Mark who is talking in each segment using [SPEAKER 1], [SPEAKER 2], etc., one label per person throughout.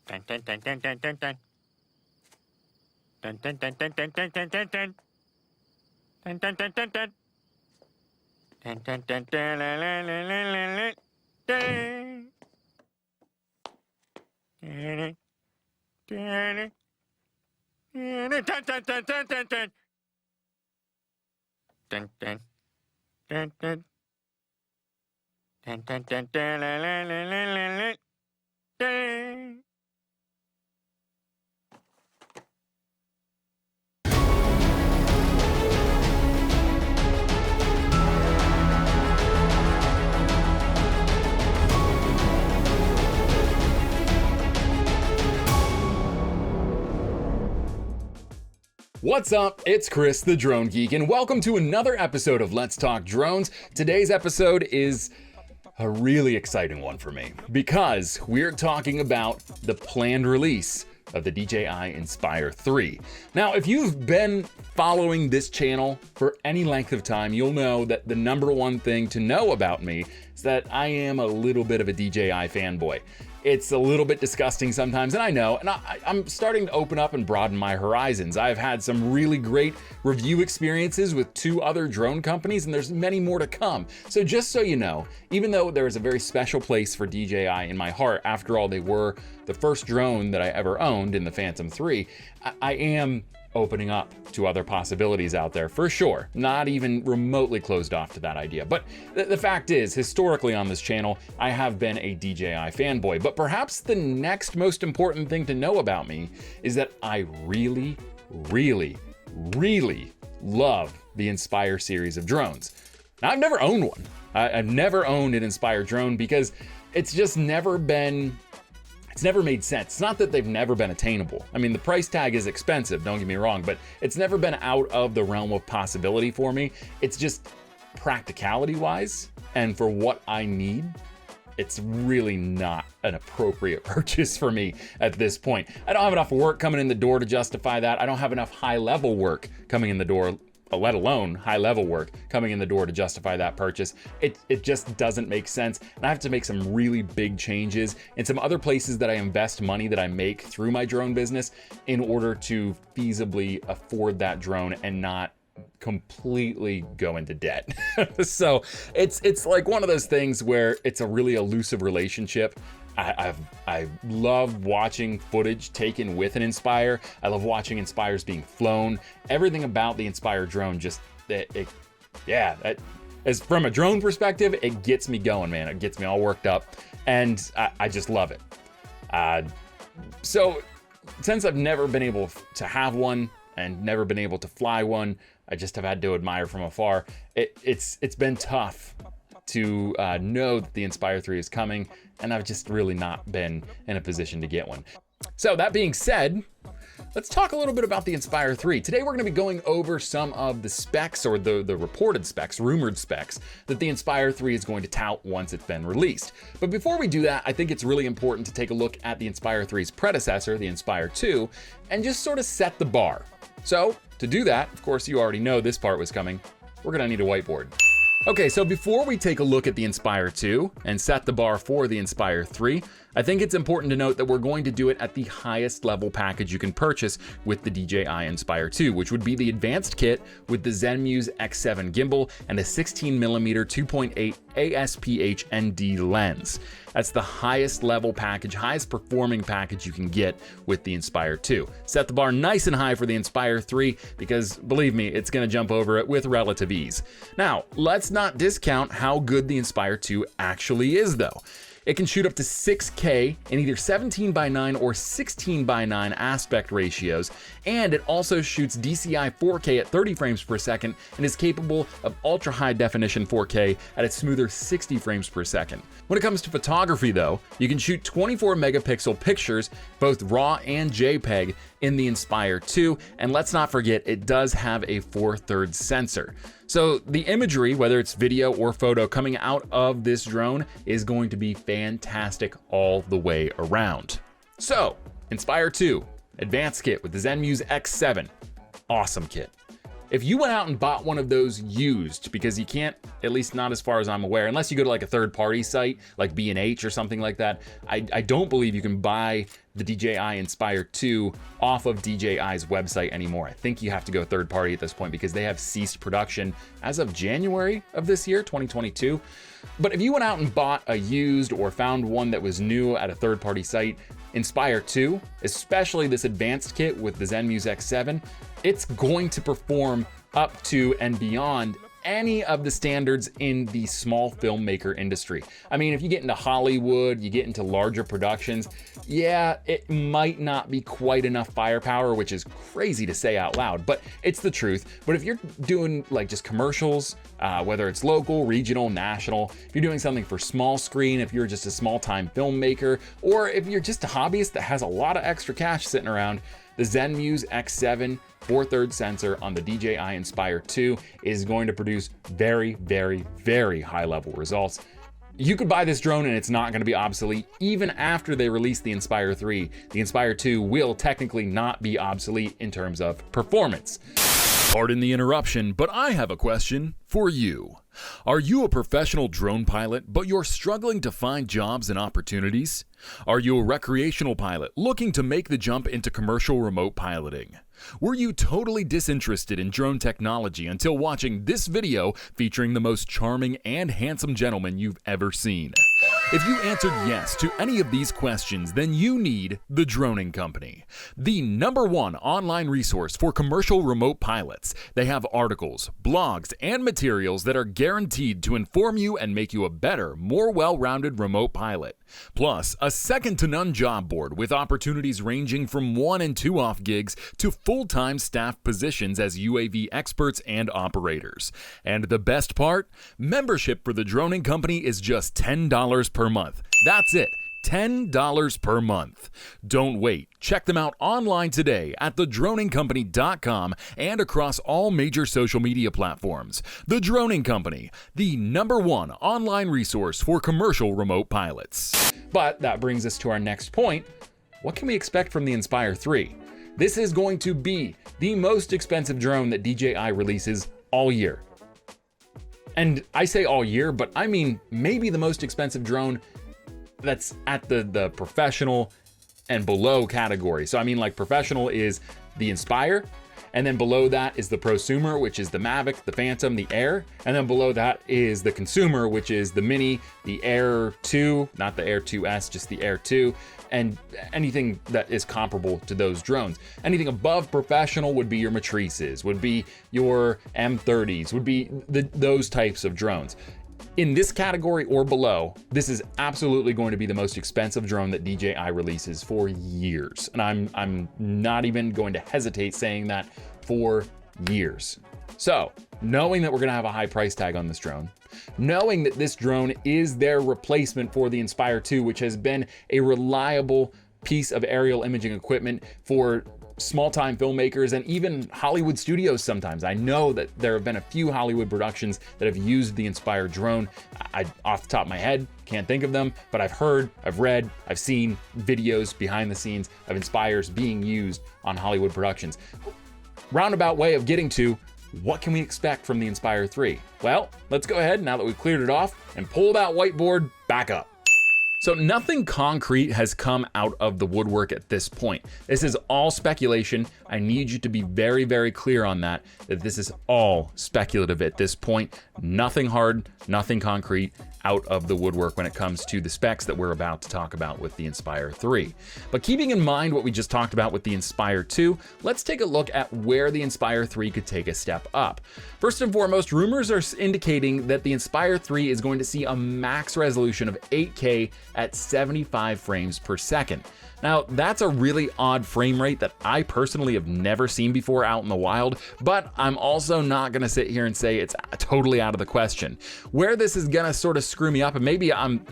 [SPEAKER 1] Dun, dun, dun, dun, dun, dun, dun. Dun, dun, dun, dun, dun, dun, dun, dun, dun. Dun, dun, dun, dun, dun. Dun, dun, dun, dun, la, la, la, la, la, la. Dun. Dun, dun, dun, dun, dun, dun, dun, dun, dun. Dun, dun, dun, dun. Dun, dun, dun, dun, la, la, la, la, la, la. Dun.
[SPEAKER 2] What's up? It's Chris, the Drone Geek, and welcome to another episode of Let's Talk Drones. Today's episode is a really exciting one for me because we're talking about the planned release of the DJI Inspire 3. Now, if you've been following this channel for any length of time, you'll know that the number one thing to know about me is that I am a little bit of a DJI fanboy. It's a little bit disgusting sometimes, and I know, and I'm starting to open up and broaden my horizons. I've had some really great review experiences with two other drone companies, and there's many more to come. So just so you know, even though there is a very special place for DJI in my heart, after all, they were the first drone that I ever owned in the Phantom 3, I am opening up to other possibilities out there for sure. Not even remotely closed off to that idea. But the fact is, historically on this channel, I have been a DJI fanboy. But perhaps the next most important thing to know about me is that I really, really, really love the Inspire series of drones. Now, I've never owned one. I've never owned an Inspire drone because it's just never been... It's never made sense. It's not that they've never been attainable. I mean, the price tag is expensive, don't get me wrong, but it's never been out of the realm of possibility for me. It's just practicality-wise, and for what I need, it's really not an appropriate purchase for me at this point. I don't have enough work coming in the door to justify that. I don't have enough high-level work coming in the door, let alone high-level work coming in the door to justify that purchase. It just doesn't make sense, and I have to make some really big changes in some other places that I invest money that I make through my drone business in order to feasibly afford that drone and not completely go into debt. So it's like one of those things where it's a really elusive relationship. I love watching footage taken with an Inspire. I love watching Inspires being flown. Everything about the Inspire drone just, as from a drone perspective, it gets me going, man. It gets me all worked up, and I just love it. So since I've never been able to have one and never been able to fly one, I just have had to admire from afar. It's been tough to know that the Inspire 3 is coming, and I've just really not been in a position to get one. So that being said, let's talk a little bit about the Inspire 3. Today we're gonna be going over some of the specs, or the reported specs, rumored specs, that the Inspire 3 is going to tout once it's been released. But before we do that, I think it's really important to take a look at the Inspire 3's predecessor, the Inspire 2, and just sort of set the bar. So to do that, of course, you already know this part was coming, we're gonna need a whiteboard. Okay, so before we take a look at the Inspire 2 and set the bar for the Inspire 3, I think it's important to note that we're going to do it at the highest level package you can purchase with the DJI Inspire 2, which would be the advanced kit with the ZenMuse X7 gimbal and a 16mm 2.8 ASPH ND lens. That's the highest level package, highest performing package you can get with the Inspire 2. Set the bar nice and high for the Inspire 3 because, believe me, it's gonna jump over it with relative ease. Now, let's not discount how good the Inspire 2 actually is though. It can shoot up to 6K in either 17:9 or 16:9 aspect ratios, and it also shoots DCI 4K at 30 frames per second and is capable of ultra high definition 4K at its smoother 60 frames per second. When it comes to photography though, you can shoot 24 megapixel pictures, both RAW and JPEG, in the Inspire 2, and let's not forget it does have a 4/3 sensor. So the imagery, whether it's video or photo, coming out of this drone is going to be fantastic all the way around. So, Inspire 2, advanced kit with the ZenMuse X7, awesome kit. If you went out and bought one of those used, because you can't, at least not as far as I'm aware, unless you go to like a third-party site like B&H or something like that, I don't believe you can buy the DJI Inspire 2 off of DJI's website anymore. I think you have to go third party at this point because they have ceased production as of January of this year, 2022. But if you went out and bought a used or found one that was new at a third party site, Inspire 2, especially this advanced kit with the ZenMuse X7, it's going to perform up to and beyond any of the standards in the small filmmaker industry. I mean, if you get into Hollywood, you get into larger productions, yeah, it might not be quite enough firepower, which is crazy to say out loud, but it's the truth. But if you're doing like just commercials, whether it's local, regional, national, if you're doing something for small screen, if you're just a small time filmmaker, or if you're just a hobbyist that has a lot of extra cash sitting around, the ZenMuse X7 4/3 sensor on the DJI Inspire 2 is going to produce very, very, very high level results. You could buy this drone and it's not going to be obsolete even after they release the Inspire 3. The Inspire 2 will technically not be obsolete in terms of performance.
[SPEAKER 3] Pardon the interruption, but I have a question for you. Are you a professional drone pilot, but you're struggling to find jobs and opportunities? Are you a recreational pilot looking to make the jump into commercial remote piloting? Were you totally disinterested in drone technology until watching this video featuring the most charming and handsome gentleman you've ever seen? If you answered yes to any of these questions, then you need The Droning Company, the #1 online resource for commercial remote pilots. They have articles, blogs, and materials that are guaranteed to inform you and make you a better, more well-rounded remote pilot. Plus, a second-to-none job board with opportunities ranging from 1 and 2 off gigs to full-time staff positions as UAV experts and operators. And the best part? Membership for The Droning Company is just $10 per month. That's it. $10 per month. Don't wait. Check them out online today at thedroningcompany.com and across all major social media platforms. The Droning Company, the #1 online resource for commercial remote pilots.
[SPEAKER 2] But that brings us to our next point. What can we expect from the Inspire 3? This is going to be the most expensive drone that DJI releases all year. And I say all year, but I mean maybe the most expensive drone that's at the professional and below category. So I mean, like, professional is the Inspire, and then below that is the prosumer, which is the Mavic, the Phantom, the Air, and then below that is the consumer, which is the Mini, the Air 2, not the Air 2S, just the Air 2, and anything that is comparable to those drones. Anything above professional would be your Matrices, would be your M30s, would be those types of drones. In this category or below, this is absolutely going to be the most expensive drone that DJI releases for years. And I'm not even going to hesitate saying that, for years. So, knowing that we're gonna have a high price tag on this drone, knowing that this drone is their replacement for the Inspire 2, which has been a reliable piece of aerial imaging equipment for small-time filmmakers and even Hollywood studios sometimes. I know that there have been a few Hollywood productions that have used the Inspire drone. Off the top of my head, can't think of them, but I've heard, I've read, I've seen videos behind the scenes of Inspires being used on Hollywood productions. Roundabout way of getting to, what can we expect from the Inspire 3? Well, let's go ahead, now that we've cleared it off, and pull that whiteboard back up. So nothing concrete has come out of the woodwork at this point. This is all speculation. I need you to be very, very clear on that this is all speculative at this point. Nothing hard, nothing concrete out of the woodwork when it comes to the specs that we're about to talk about with the Inspire 3. But keeping in mind what we just talked about with the Inspire 2, let's take a look at where the Inspire 3 could take a step up. First and foremost, rumors are indicating that the Inspire 3 is going to see a max resolution of 8K at 75 frames per second. Now, that's a really odd frame rate that I personally have never seen before out in the wild, but I'm also not gonna sit here and say it's totally out of the question. Where this is gonna sort of screw me up, and maybe I'm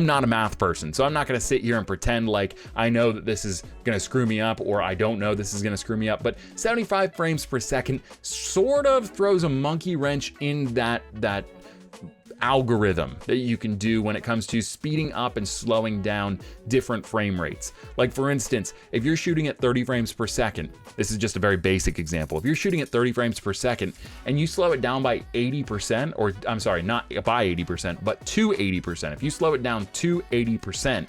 [SPEAKER 2] not a math person, so I'm not gonna sit here and pretend like I know that this is gonna screw me up, or I don't know this is gonna screw me up, but 75 frames per second sort of throws a monkey wrench in that algorithm that you can do when it comes to speeding up and slowing down different frame rates. Like, for instance, if you're shooting at 30 frames per second, this is just a very basic example. If you're shooting at 30 frames per second and you slow it down by 80%, or I'm sorry, not by 80%, but to 80%. If you slow it down to 80%,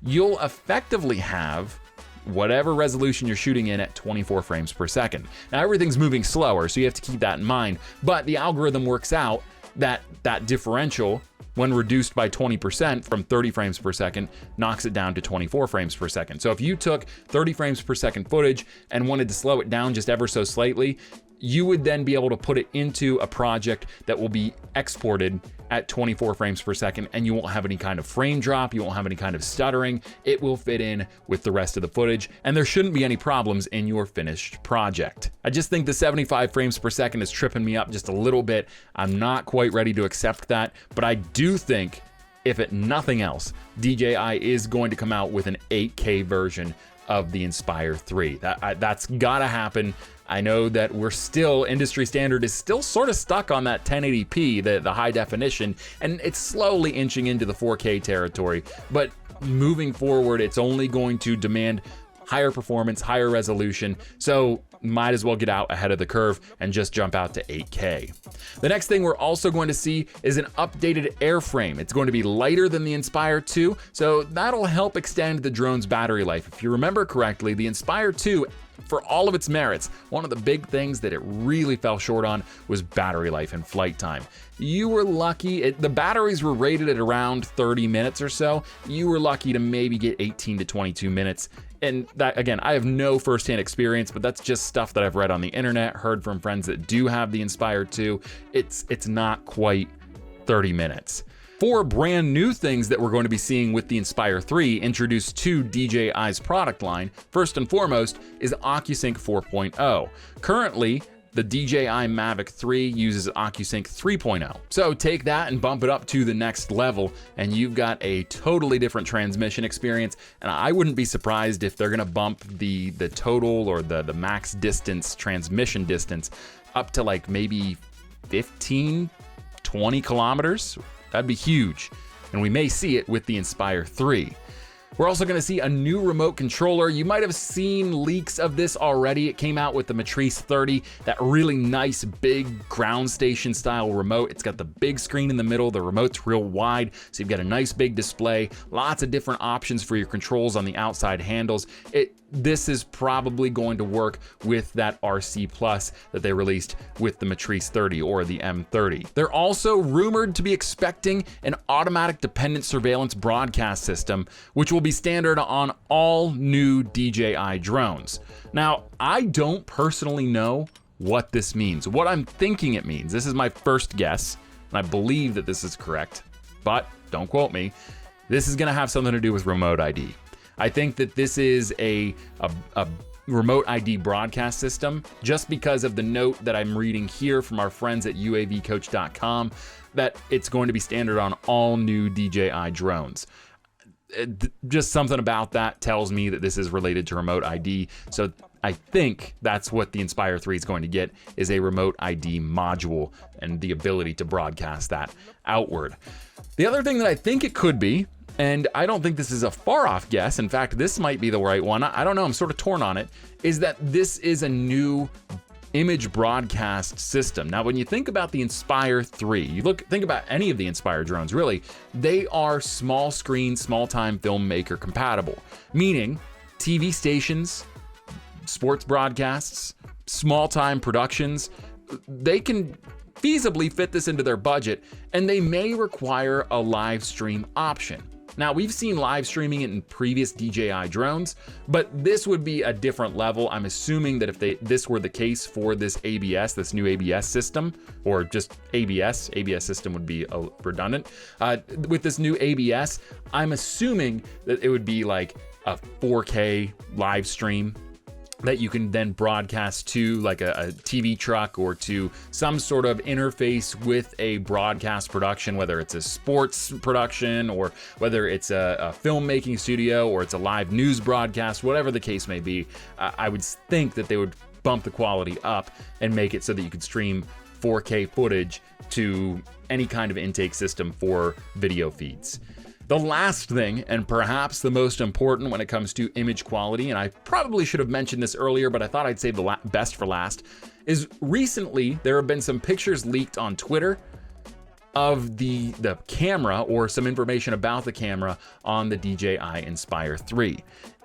[SPEAKER 2] you'll effectively have whatever resolution you're shooting in at 24 frames per second. Now everything's moving slower, so you have to keep that in mind, but the algorithm works out that differential, when reduced by 20% from 30 frames per second, knocks it down to 24 frames per second. So if you took 30 frames per second footage and wanted to slow it down just ever so slightly, you would then be able to put it into a project that will be exported at 24 frames per second, and you won't have any kind of frame drop, you won't have any kind of stuttering. It will fit in with the rest of the footage, and there shouldn't be any problems in your finished project. I just think the 75 frames per second is tripping me up just a little bit. I'm not quite ready to accept that, but I do think, if it nothing else, DJI is going to come out with an 8K version of the Inspire 3. That's gotta happen. I know that we're still, industry standard is still sort of stuck on that 1080p, the high definition, and it's slowly inching into the 4K territory. But moving forward, it's only going to demand higher performance, higher resolution, so might as well get out ahead of the curve and just jump out to 8K. The next thing we're also going to see is an updated airframe. It's going to be lighter than the Inspire 2, so that'll help extend the drone's battery life. If you remember correctly, the Inspire 2, for all of its merits, one of the big things that it really fell short on was battery life and flight time. You were lucky, the batteries were rated at around 30 minutes or so. You were lucky to maybe get 18 to 22 minutes. And that, again, I have no firsthand experience, but that's just stuff that I've read on the internet, heard from friends that do have the Inspire 2. It's not quite 30 minutes. 4 brand new things that we're going to be seeing with the Inspire 3 introduced to DJI's product line. First and foremost is OcuSync 4.0. Currently, the DJI Mavic 3 uses OcuSync 3.0. So take that and bump it up to the next level, and you've got a totally different transmission experience. And I wouldn't be surprised if they're gonna bump the total or the max distance, transmission distance, up to like maybe 15, 20 kilometers. That'd be huge. And we may see it with the Inspire 3. We're also going to see a new remote controller. You might have seen leaks of this already. It came out with the Matrice 30, that really nice big ground station style remote. It's got the big screen in the middle. The remote's real wide, so you've got a nice big display. Lots of different options for your controls on the outside handles. This is probably going to work with that RC Plus that they released with the Matrice 30 or the M30. They're also rumored to be expecting an automatic dependent surveillance broadcast system, which will be standard on all new DJI drones. Now, I don't personally know what this means. What I'm thinking it means, this is my first guess, and I believe that this is correct, but don't quote me. This is gonna have something to do with remote ID. I think that this is a remote ID broadcast system, just because of the note that I'm reading here from our friends at UAVcoach.com, that it's going to be standard on all new DJI drones. Just something about that tells me that this is related to remote ID. So I think that's what the Inspire 3 is going to get, is a remote ID module and the ability to broadcast that outward. The other thing that I think it could be, and I don't think this is a far off guess, in fact, this might be the right one, I don't know, I'm sort of torn on it, is that this is a new image broadcast system. Now, when you think about the Inspire 3, think about any of the Inspire drones, really, they are small screen, small time filmmaker compatible, meaning TV stations, sports broadcasts, small time productions, they can feasibly fit this into their budget, and they may require a live stream option. Now, we've seen live streaming in previous DJI drones, but this would be a different level. I'm assuming that if this were the case for this ABS, this new ABS system, or just ABS system would be redundant. With this new ABS, I'm assuming that it would be like a 4K live stream that you can then broadcast to like a TV truck or to some sort of interface with a broadcast production, whether it's a sports production or whether it's a filmmaking studio or it's a live news broadcast, whatever the case may be. I would think that they would bump the quality up and make it so that you could stream 4K footage to any kind of intake system for video feeds. The last thing, and perhaps the most important when it comes to image quality, and I probably should have mentioned this earlier, but I thought I'd save the best for last, is recently there have been some pictures leaked on Twitter of the camera or some information about the camera on the DJI Inspire 3.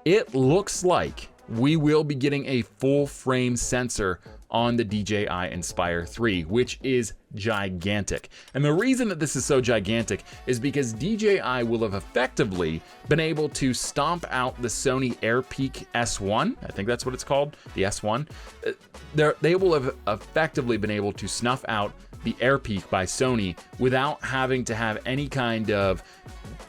[SPEAKER 2] It looks like we will be getting a full frame sensor on the DJI Inspire 3, which is gigantic. And the reason that this is so gigantic is because DJI will have effectively been able to stomp out the Sony AirPeak S1, I think that's what it's called, the S1. They will have effectively been able to snuff out the AirPeak by Sony without having to have any kind of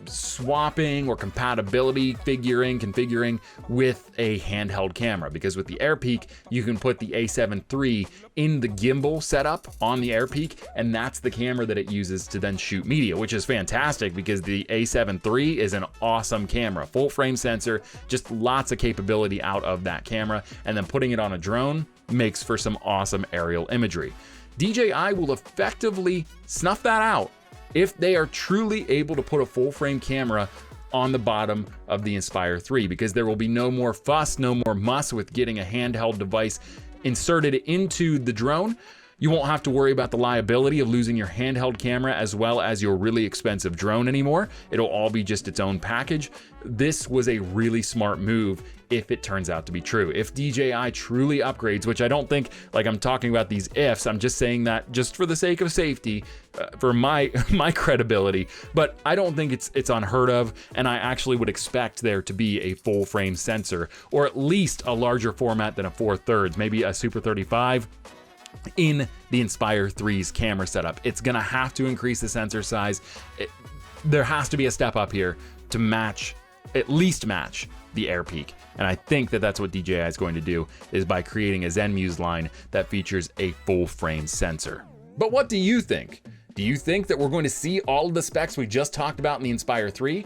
[SPEAKER 2] swapping or compatibility configuring with a handheld camera, because with the AirPeak you can put the A7 III in the gimbal setup on the AirPeak, and that's the camera that it uses to then shoot media, which is fantastic because the A7 III is an awesome camera, full frame sensor, just lots of capability out of that camera, and then putting it on a drone makes for some awesome aerial imagery. DJI will effectively snuff that out if they are truly able to put a full frame camera on the bottom of the Inspire 3, because there will be no more fuss, no more muss with getting a handheld device inserted into the drone. You won't have to worry about the liability of losing your handheld camera as well as your really expensive drone anymore. It'll all be just its own package. This was a really smart move if it turns out to be true. If DJI truly upgrades, which I don't think, like I'm talking about these ifs, I'm just saying that just for the sake of safety, for my credibility, but I don't think it's unheard of, and I actually would expect there to be a full frame sensor, or at least a larger format than a 4/3, maybe a Super 35 in the Inspire 3's camera setup. It's gonna have to increase the sensor size. There has to be a step up here to at least match the AirPeak. And I think that that's what DJI is going to do, is by creating a Zenmuse line that features a full frame sensor. But what do you think? Do you think that we're going to see all of the specs we just talked about in the Inspire 3?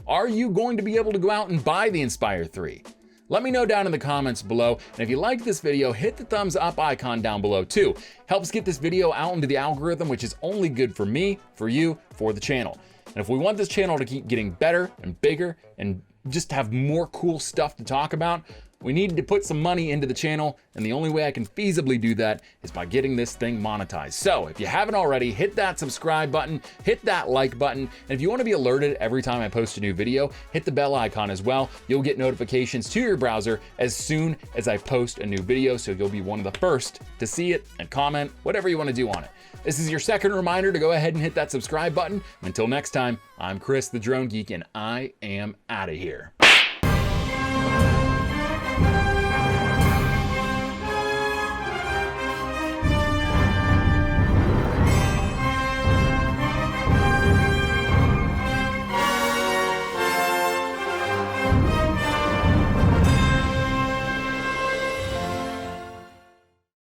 [SPEAKER 2] Are you going to be able to go out and buy the Inspire 3? Let me know down in the comments below. And if you liked this video, hit the thumbs up icon down below too. Helps get this video out into the algorithm, which is only good for me, for you, for the channel. And if we want this channel to keep getting better and bigger and just have more cool stuff to talk about, we need to put some money into the channel, and the only way I can feasibly do that is by getting this thing monetized. So if you haven't already, hit that subscribe button, hit that like button, and if you want to be alerted every time I post a new video, hit the bell icon as well. You'll get notifications to your browser as soon as I post a new video, so you'll be one of the first to see it and comment whatever you want to do on it. This is your second reminder to go ahead and hit that subscribe button. Until next time, I'm Chris the Drone Geek, and I am out of here.